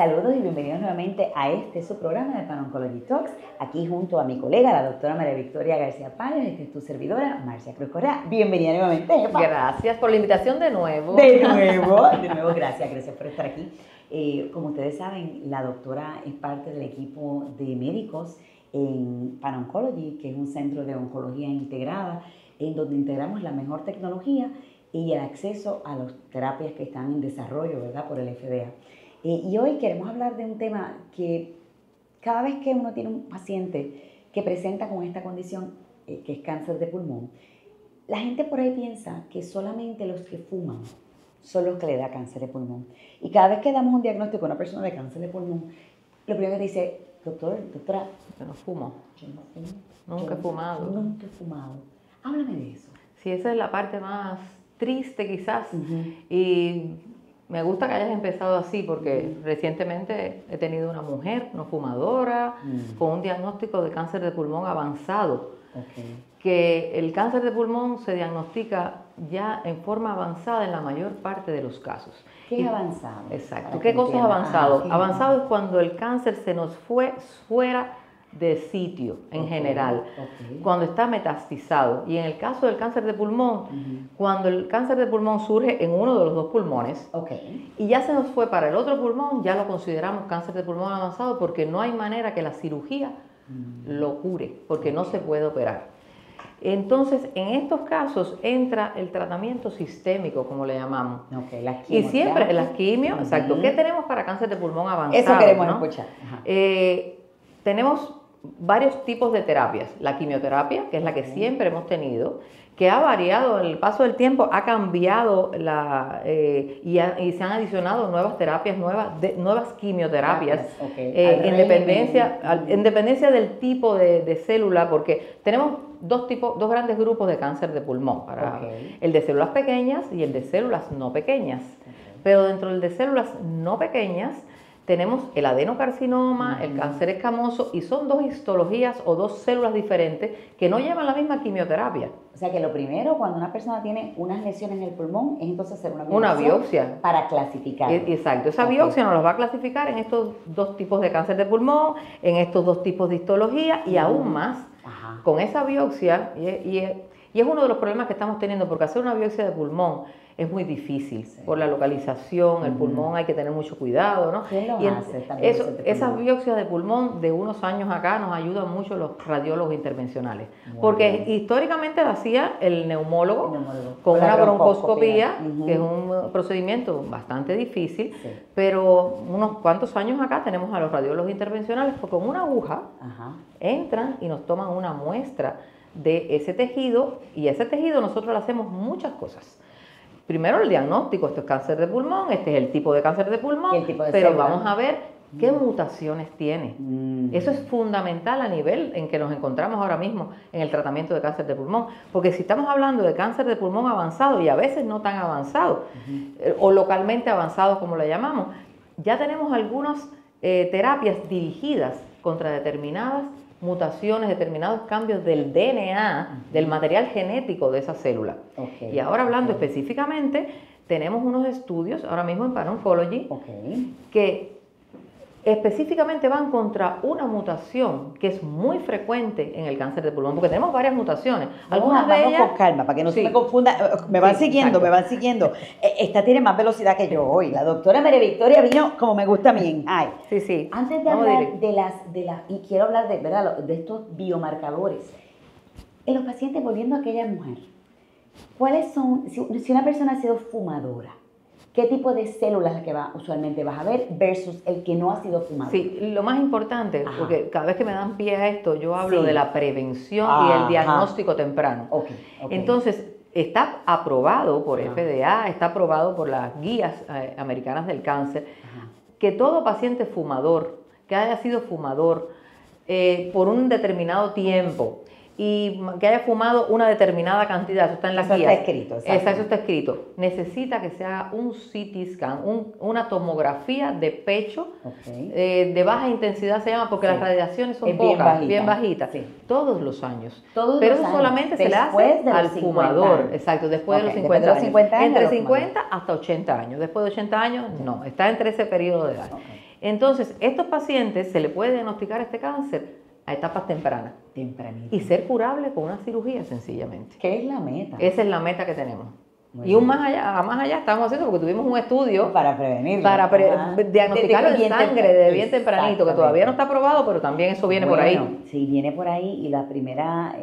Saludos y bienvenidos nuevamente a su programa de Pan-Oncology Talks, aquí junto a mi colega, la doctora María Victoria García Páez. Esta es tu servidora, Marcia Cruz Correa. Bienvenida nuevamente, Epa. Gracias por la invitación de nuevo. De nuevo, gracias por estar aquí. Como ustedes saben, la doctora es parte del equipo de médicos en Pan-Oncology, que es un centro de oncología integrada, en donde integramos la mejor tecnología y el acceso a las terapias que están en desarrollo, ¿verdad?, por el FDA. Y hoy queremos hablar de un tema que cada vez que uno tiene un paciente que presenta con esta condición, que es cáncer de pulmón, la gente por ahí piensa que solamente los que fuman son los que le da cáncer de pulmón. Y cada vez que damos un diagnóstico a una persona de cáncer de pulmón, lo primero que dice, doctora, yo no fumo. Yo no fumo. Nunca he fumado. Nunca he fumado. Háblame de eso. Sí, esa es la parte más triste quizás. Y me gusta que hayas empezado así porque recientemente he tenido una mujer no fumadora con un diagnóstico de cáncer de pulmón avanzado. Que el cáncer de pulmón se diagnostica ya en forma avanzada en la mayor parte de los casos. ¿Qué es avanzado? Exacto. ¿Qué cosa es avanzado? Avanzado es cuando el cáncer se nos fue fuera de sitio en general, cuando está metastizado. Y en el caso del cáncer de pulmón, cuando el cáncer de pulmón surge en uno de los dos pulmones y ya se nos fue para el otro pulmón, ya lo consideramos cáncer de pulmón avanzado porque no hay manera que la cirugía lo cure, porque no se puede operar. Entonces, en estos casos entra el tratamiento sistémico, como le llamamos. Y siempre, las quimio, exacto. ¿Qué tenemos para cáncer de pulmón avanzado? Eso queremos escuchar. Tenemos varios tipos de terapias. La quimioterapia, que es la que siempre hemos tenido, que ha variado en el paso del tiempo, ha cambiado y se han adicionado nuevas terapias, nuevas quimioterapias, en dependencia del tipo de célula, porque tenemos dos grandes grupos de cáncer de pulmón, el de células pequeñas y el de células no pequeñas. Pero dentro del de células no pequeñas tenemos el adenocarcinoma, el cáncer escamoso, y son dos histologías o dos células diferentes que no llevan la misma quimioterapia. O sea que lo primero, cuando una persona tiene unas lesiones en el pulmón, es entonces hacer una biopsia para clasificar. Exacto, esa biopsia nos la va a clasificar en estos dos tipos de cáncer de pulmón, en estos dos tipos de histología y aún más con esa biopsia, y es uno de los problemas que estamos teniendo, porque hacer una biopsia de pulmón es muy difícil por la localización, el pulmón hay que tener mucho cuidado, ¿no? ¿Quién lo hace? Esas biopsias de pulmón de unos años acá nos ayudan mucho los radiólogos intervencionales, porque históricamente lo hacía el neumólogo con una broncoscopía, que es un procedimiento bastante difícil, pero unos cuantos años acá tenemos a los radiólogos intervencionales, porque con una aguja entran y nos toman una muestra de ese tejido, y ese tejido nosotros le hacemos muchas cosas. Primero el diagnóstico, esto es cáncer de pulmón, este es el tipo de cáncer de pulmón, pero vamos a ver qué mutaciones tiene. Eso es fundamental a nivel en que nos encontramos ahora mismo en el tratamiento de cáncer de pulmón, porque si estamos hablando de cáncer de pulmón avanzado y a veces no tan avanzado, o localmente avanzado como le llamamos, ya tenemos algunas terapias dirigidas contra determinadas mutaciones, determinados cambios del DNA, del material genético de esa célula. Y ahora hablando específicamente, tenemos unos estudios ahora mismo en Pan-Oncology que específicamente van contra una mutación que es muy frecuente en el cáncer de pulmón, porque tenemos varias mutaciones. Algunas de ellas, con calma, para que no se me confunda. Me van siguiendo. Esta tiene más velocidad que yo hoy. La doctora María Victoria vino como me gusta a mí. Antes de hablar y quiero hablar de estos biomarcadores, en los pacientes, volviendo a aquella mujer, ¿cuáles son, si una persona ha sido fumadora, qué tipo de células es la que usualmente vas a ver versus el que no ha sido fumador? Sí, lo más importante, porque cada vez que me dan pie a esto, yo hablo de la prevención y el diagnóstico temprano. Entonces, está aprobado por FDA, está aprobado por las guías americanas del cáncer, que todo paciente fumador, que haya sido fumador por un determinado tiempo, y que haya fumado una determinada cantidad, eso está en la guía. Está escrito, eso está escrito. Necesita que se haga un CT scan, una tomografía de pecho de baja intensidad se llama, porque las radiaciones son pocas, bien bajitas, todos los años. Pero eso solamente se le hace al fumador, exacto, después de los 50 años. Entre 50 hasta 80 años. Después de 80 años, no, está entre ese periodo de edad. Entonces, estos pacientes se le puede diagnosticar este cáncer a etapas tempranas. Tempranito. Y ser curable con una cirugía sencillamente. ¿Qué es la meta? Esa es la meta que tenemos. Muy y un bien. más allá estamos haciendo porque tuvimos un estudio para prevenirlo. Para diagnosticarlo en sangre de bien tempranito, que todavía no está aprobado, pero también eso viene por ahí. Sí, viene por ahí y la primera,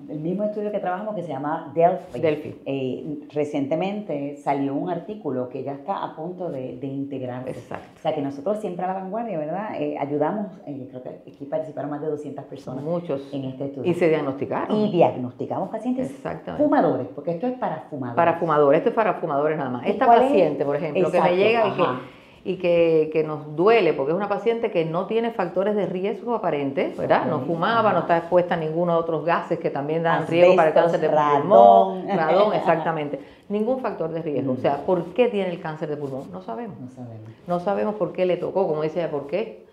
el mismo estudio que trabajamos que se llama Delphi. Recientemente salió un artículo que ya está a punto de integrarse. Exacto. O sea que nosotros siempre a la vanguardia, ¿verdad? Ayudamos, creo que aquí participaron más de 200 personas. Muchos. En este estudio. Y se diagnosticaron. Y diagnosticamos pacientes fumadores, porque esto es para fumadores. Para fumadores, esto es para fumadores nada más. Esta paciente, por ejemplo, que me llega y que nos duele, porque es una paciente que no tiene factores de riesgo aparentes, ¿verdad? No fumaba, no está expuesta a ninguno de otros gases que también dan riesgo para el cáncer de pulmón, radón, exactamente. Ningún factor de riesgo. O sea, ¿por qué tiene el cáncer de pulmón? No sabemos. No sabemos por qué le tocó, como dice ella, ¿por qué?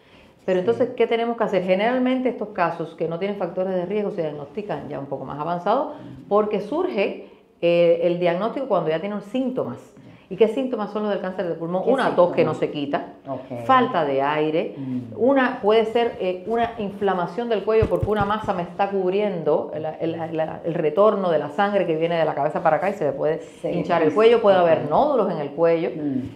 Pero entonces, ¿qué tenemos que hacer? Generalmente estos casos que no tienen factores de riesgo se diagnostican ya un poco más avanzados porque surge el diagnóstico cuando ya tienen síntomas. ¿Y qué síntomas son los del cáncer de pulmón? Una tos que no se quita, falta de aire, puede ser una inflamación del cuello porque una masa me está cubriendo el retorno de la sangre que viene de la cabeza para acá y se le puede hinchar el cuello, puede haber nódulos en el cuello.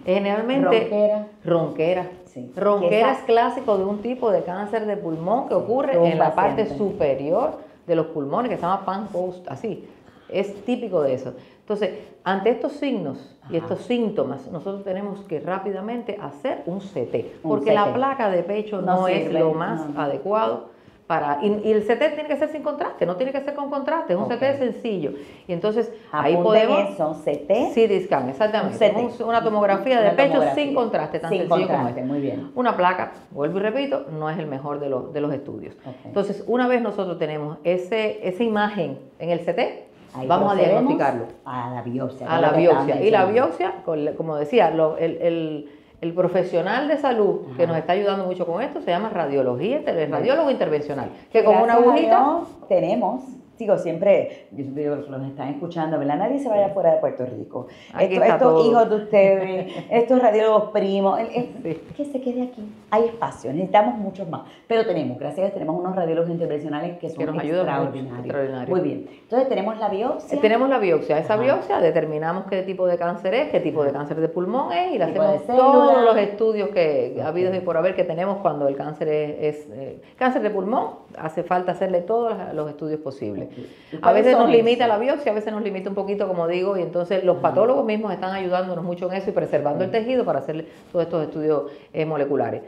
Generalmente ronquera. Sí. Ronquera es clásico de un tipo de cáncer de pulmón que ocurre en la parte superior de los pulmones, que se llama pan post, así. Es típico de eso. Entonces, ante estos signos y estos síntomas, nosotros tenemos que rápidamente hacer un CT, porque la placa de pecho no es lo más adecuado para... Y el CT tiene que ser sin contraste, no tiene que ser con contraste, es un CT sencillo. Y entonces, ahí podemos... eso, CT. CT scan, exactamente. Una tomografía de pecho sin contraste, tan sencillo como este. Muy bien. Una placa, vuelvo y repito, no es el mejor de los estudios. Entonces, una vez nosotros tenemos esa imagen en el CT, ahí vamos a diagnosticarlo. A la biopsia. A la biopsia. Y la biopsia, como decía, el profesional de salud que nos está ayudando mucho con esto se llama radiología, radiólogo intervencional. Que con una agujita tenemos, digo, siempre, yo siempre digo que los están escuchando, ¿verdad? Nadie se vaya fuera de Puerto Rico. Estos hijos de ustedes, estos radiólogos primos, que se quede aquí. Hay espacio, necesitamos muchos más. Pero gracias a Dios, tenemos unos radiólogos intervencionales que son extraordinarios. Muy bien. Entonces, tenemos la biopsia. Tenemos la biopsia. Esa biopsia determinamos qué tipo de cáncer es, qué tipo de cáncer de pulmón es, y le hacemos todos los estudios que habidos y por haber que tenemos cuando el cáncer es cáncer de pulmón. Hace falta hacerle todos los estudios posibles. A veces nos limita la biopsia, a veces nos limita un poquito, como digo, y entonces los patólogos mismos están ayudándonos mucho en eso y preservando el tejido para hacer todos estos estudios moleculares.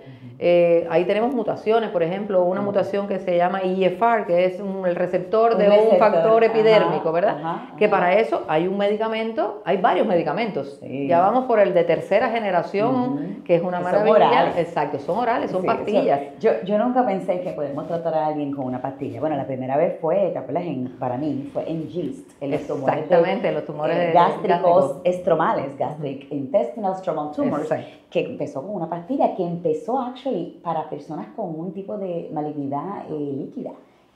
Ahí tenemos mutaciones, por ejemplo, una mutación que se llama EGFR, que es el receptor de un factor epidérmico, ¿verdad? Que para eso hay un medicamento, hay varios medicamentos. Ya vamos por el de tercera generación, que es una maravilla. Exacto, son orales, son pastillas. Yo nunca pensé que podemos tratar a alguien con una pastilla. Bueno, la primera vez fue, ¿te acuerdas? Para mí fue en GIST, los tumores gástricos estromales, gastric intestinal stromal tumors, que empezó con una pastilla que empezó actually para personas con un tipo de malignidad líquida.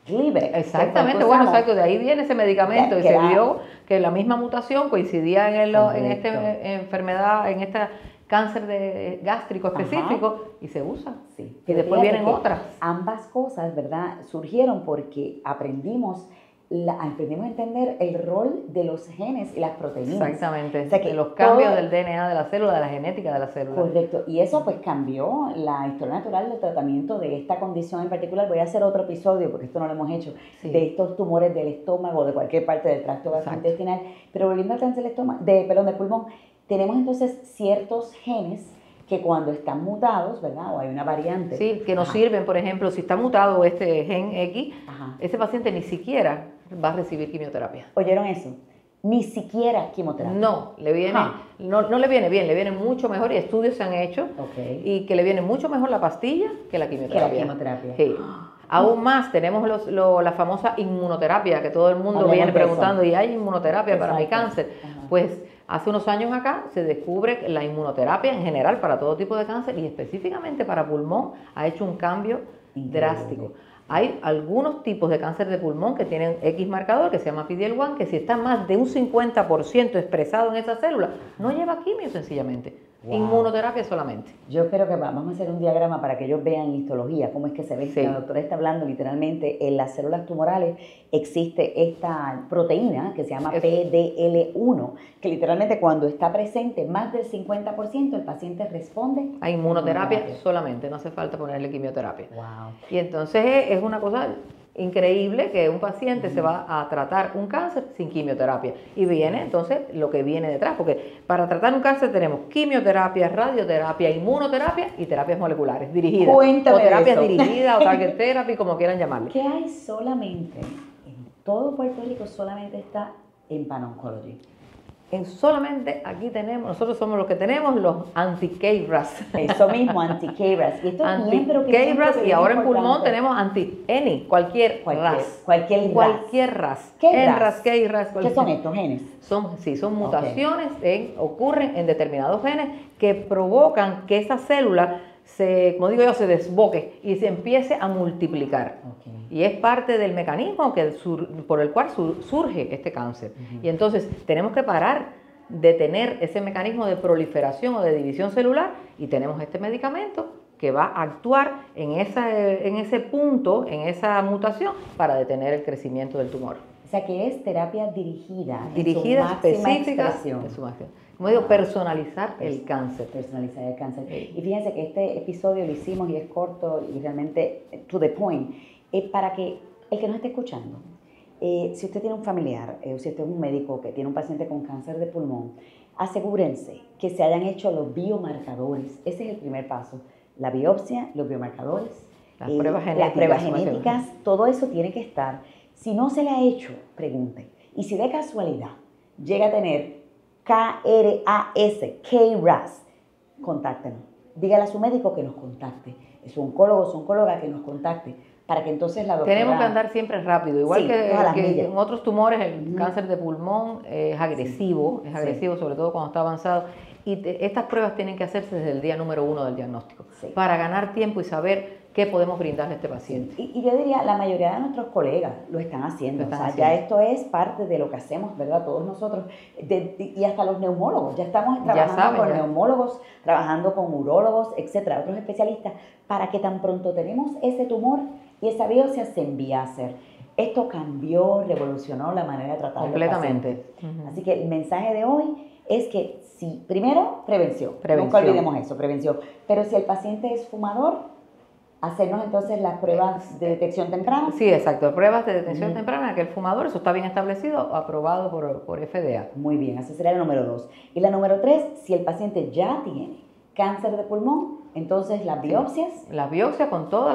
Glibex. Exactamente, exacto, de ahí viene ese medicamento y se vio que la misma mutación coincidía en esta enfermedad, en este cáncer gástrico específico y se usa. Sí. Y después vienen otras. Ambas cosas, ¿verdad? Surgieron porque aprendimos a entender el rol de los genes y las proteínas. Exactamente, o sea que los cambios del DNA de la célula, de la genética de la célula. Correcto, y eso pues cambió la historia natural del tratamiento de esta condición en particular. Voy a hacer otro episodio, porque esto no lo hemos hecho, de estos tumores del estómago, de cualquier parte del tracto gastrointestinal. Pero volviendo al cáncer del pulmón, tenemos entonces ciertos genes que cuando están mutados, ¿verdad? O hay una variante. Sí, que nos sirven, por ejemplo, si está mutado este gen X, ese paciente ni siquiera va a recibir quimioterapia. ¿Oyeron eso? Ni siquiera quimioterapia. No, no le viene bien, le viene mucho mejor y estudios se han hecho y que le viene mucho mejor la pastilla que la quimioterapia. Sí. Aún más, tenemos la famosa inmunoterapia que todo el mundo viene preguntando, ¿y hay inmunoterapia para mi cáncer? Pues hace unos años acá se descubre la inmunoterapia en general para todo tipo de cáncer y específicamente para pulmón ha hecho un cambio drástico. Hay algunos tipos de cáncer de pulmón que tienen X marcador, que se llama PD-L1, que si está más de un 50% expresado en esa célula, no lleva quimio sencillamente. Inmunoterapia solamente. Yo espero que vamos a hacer un diagrama para que ellos vean histología, cómo es que se ve. Sí. La doctora está hablando literalmente, en las células tumorales existe esta proteína que se llama PDL1, que literalmente cuando está presente más del 50%, el paciente responde a inmunoterapia solamente, no hace falta ponerle quimioterapia. Wow. Y entonces es una cosa increíble que un paciente se va a tratar un cáncer sin quimioterapia. Y viene entonces lo que viene detrás, porque para tratar un cáncer tenemos quimioterapia, radioterapia, inmunoterapia y terapias moleculares dirigidas. Cuéntame o terapias de eso. dirigidas o target therapy, como quieran llamarle. ¿Qué hay solamente? En todo Puerto Rico solamente está en Pan-Oncology. Solamente aquí tenemos, nosotros somos los que tenemos los anti-KRAS. Eso mismo, anti-KRAS. Y esto anti-KRAS y ahora en pulmón tenemos anti-any, cualquier RAS. Cualquier RAS. KRAS. ¿Qué son estos genes? Son mutaciones, ocurren en determinados genes que provocan que esa célula como digo yo, se desboque y se empiece a multiplicar. Y es parte del mecanismo por el cual surge este cáncer. Y entonces tenemos que parar de tener ese mecanismo de proliferación o de división celular y tenemos este medicamento que va a actuar en ese punto, en esa mutación, para detener el crecimiento del tumor. O sea que es terapia dirigida específica, como digo, personalizar el cáncer. Personalizar el cáncer. Y fíjense que este episodio lo hicimos y es corto y realmente to the point. Para que el que nos esté escuchando, si usted tiene un familiar o si usted es un médico que tiene un paciente con cáncer de pulmón, asegúrense que se hayan hecho los biomarcadores. Ese es el primer paso. La biopsia, los biomarcadores, las pruebas genéticas, todo eso tiene que estar. Si no se le ha hecho, pregunte. Y si de casualidad llega a tener KRAS, contáctenos. Dígale a su médico que nos contacte. Su oncólogo, su oncóloga que nos contacte. Para que entonces la doctora... Tenemos que andar siempre rápido. Igual que en otros tumores, el cáncer de pulmón es agresivo. Es agresivo, sobre todo cuando está avanzado. Y estas pruebas tienen que hacerse desde el día número 1 del diagnóstico. Para ganar tiempo y saber qué podemos brindarle a este paciente. Y yo diría, la mayoría de nuestros colegas lo están haciendo. Ya esto es parte de lo que hacemos, ¿verdad? Todos nosotros, y hasta los neumólogos. Ya estamos trabajando con neumólogos, trabajando con urólogos, etcétera, otros especialistas, para que tan pronto tenemos ese tumor y esa biopsia se envía a hacer. Esto cambió, revolucionó la manera de tratar completamente. Así que el mensaje de hoy es que primero, prevención. Nunca olvidemos eso, prevención. Pero si el paciente es fumador, hacernos entonces las pruebas de detección temprana. Sí, exacto, pruebas de detección temprana, que el fumador, eso está bien establecido, aprobado por FDA. Muy bien, esa sería la número 2. Y la número 3, si el paciente ya tiene cáncer de pulmón, entonces las biopsias. Las biopsias con todos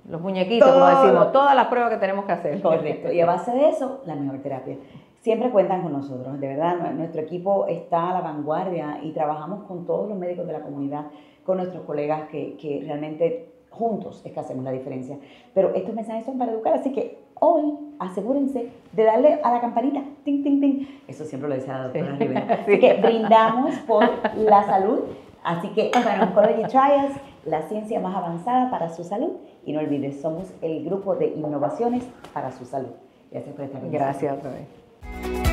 los muñequitos, como decimos, todas las pruebas que tenemos que hacer. Correcto, y a base de eso, la mejor terapia. Siempre cuentan con nosotros, de verdad, nuestro equipo está a la vanguardia y trabajamos con todos los médicos de la comunidad, con nuestros colegas que realmente juntos es que hacemos la diferencia. Pero estos mensajes son para educar, así que hoy asegúrense de darle a la campanita, ting, ting, ting. Eso siempre lo dice la doctora Rivera. Así que brindamos por la salud. Así que Pan-Oncology Trials, la ciencia más avanzada para su salud. Y no olvides, somos el grupo de innovaciones para su salud. Gracias por estar aquí. Gracias otra vez.